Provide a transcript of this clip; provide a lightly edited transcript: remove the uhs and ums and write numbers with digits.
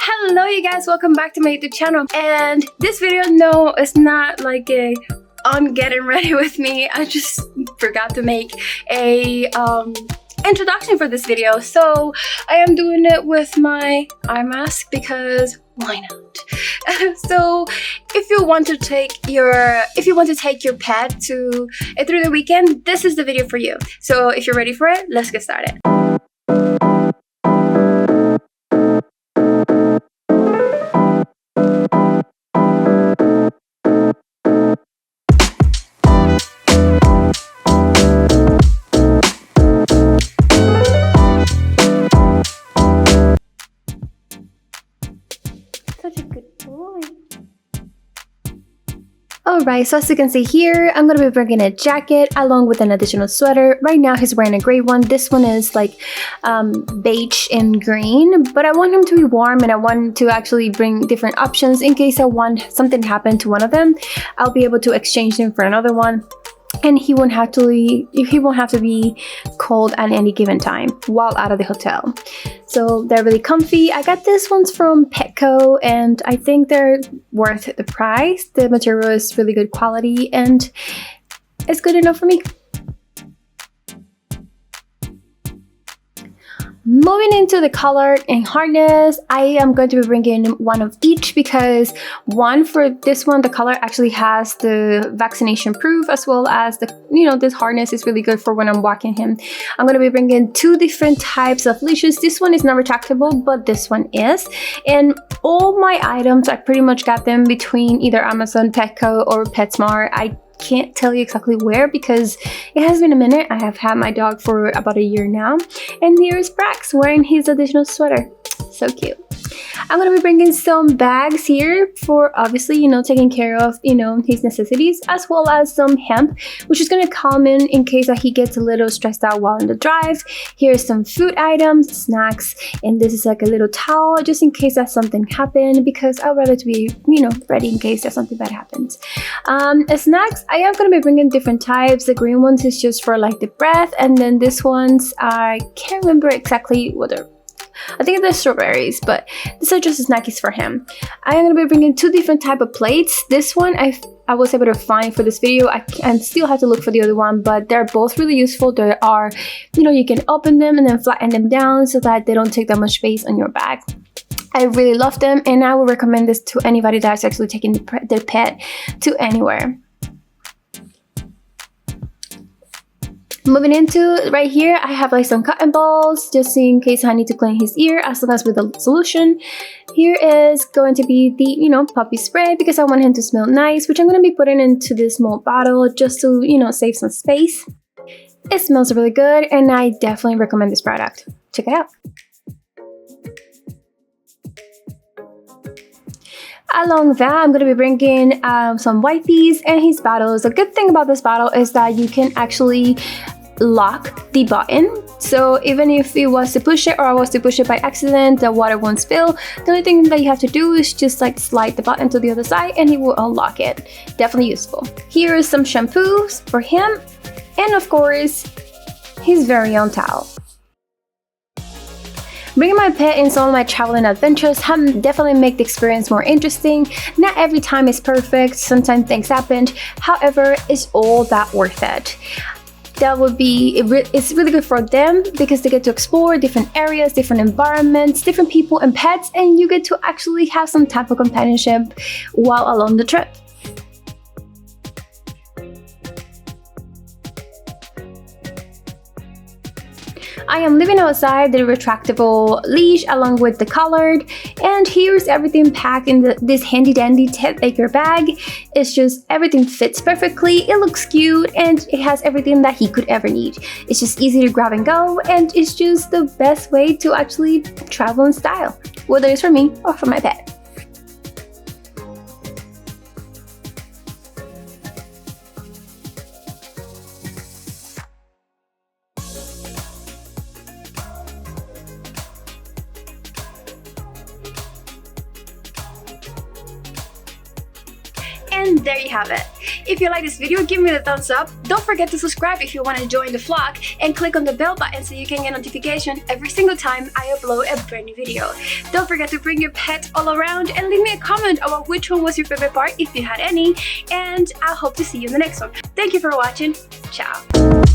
Hello you guys, welcome back to my YouTube channel. And this video, no, it's not like a I'm getting ready with me. I just forgot to make a introduction for this video, so I am doing it with my eye mask because why not? So if you want to take your pet to through the weekend, this is the video for you. So if you're ready for it, let's get started. Such a good boy. Alright, so as you can see here, I'm going to be bringing a jacket along with an additional sweater. Right now he's wearing a gray one. This one is like beige and green, but I want him to be warm and I want to actually bring different options in case I want something to happen to one of them. I'll be able to exchange them for another one. And he won't have to be cold at any given time while out of the hotel. So they're really comfy. I got these ones from Petco and I think they're worth the price. The material is really good quality and it's good enough for me. Moving into the collar and harness, I am going to be bringing one of each because one for this one, the collar actually has the vaccination proof as well as the, this harness is really good for when I'm walking him. I'm going to be bringing two different types of leashes. This one is not retractable, but this one is. And all my items, I pretty much got them between either Amazon, Petco, or PetSmart. I can't tell you exactly where because it has been a minute. I have had my dog for about a year now. And here's Brax wearing his additional sweater. So cute. I'm going to be bringing some bags here for obviously, taking care of, his necessities, as well as some hemp, which is going to come in case that he gets a little stressed out while on the drive. Here's some food items, snacks, and this is like a little towel just in case that something happened because I'd rather to be, ready in case that something bad happens. Snacks, I am going to be bringing different types. The green ones is just for like the breath, and then this ones, I can't remember exactly what they're. I think they're strawberries, but these are just snackies for him. I am going to be bringing two different type of plates. This one I was able to find for this video. I still have to look for the other one, but they're both really useful. They are, you can open them and then flatten them down so that they don't take that much space on your bag. I really love them, and I would recommend this to anybody that's actually taking their pet to anywhere. Moving into right here, I have like some cotton balls just in case I need to clean his ear, as well as with the solution. Here is going to be the, puppy spray because I want him to smell nice, which I'm going to be putting into this small bottle just to, save some space. It smells really good and I definitely recommend this product. Check it out. Along that, I'm going to be bringing some wipes and his bottles. The good thing about this bottle is that you can actually lock the button, so even if it was to push it or I was to push it by accident, the water won't spill. The only thing that you have to do is just like slide the button to the other side and he will unlock it. Definitely useful. Here is some shampoos for him and of course his very own towel. Bringing my pet in some of my traveling adventures definitely make the experience more interesting. Not every time is perfect, sometimes things happen. However, it's all that worth it. It's really good for them because they get to explore different areas, different environments, different people and pets, and you get to actually have some type of companionship while along the trip. I am leaving outside the retractable leash along with the collar, and here's everything packed in this handy dandy 10-acre bag. It's just everything fits perfectly, it looks cute, and it has everything that he could ever need. It's just easy to grab and go, and it's just the best way to actually travel in style, whether it's for me or for my pet. And there you have it. If you like this video, give me a thumbs up. Don't forget to subscribe if you want to join the flock, and click on the bell button so you can get notification every single time I upload a brand new video. Don't forget to bring your pet all around and leave me a comment about which one was your favorite part if you had any, and I hope to see you in the next one. Thank you for watching. Ciao.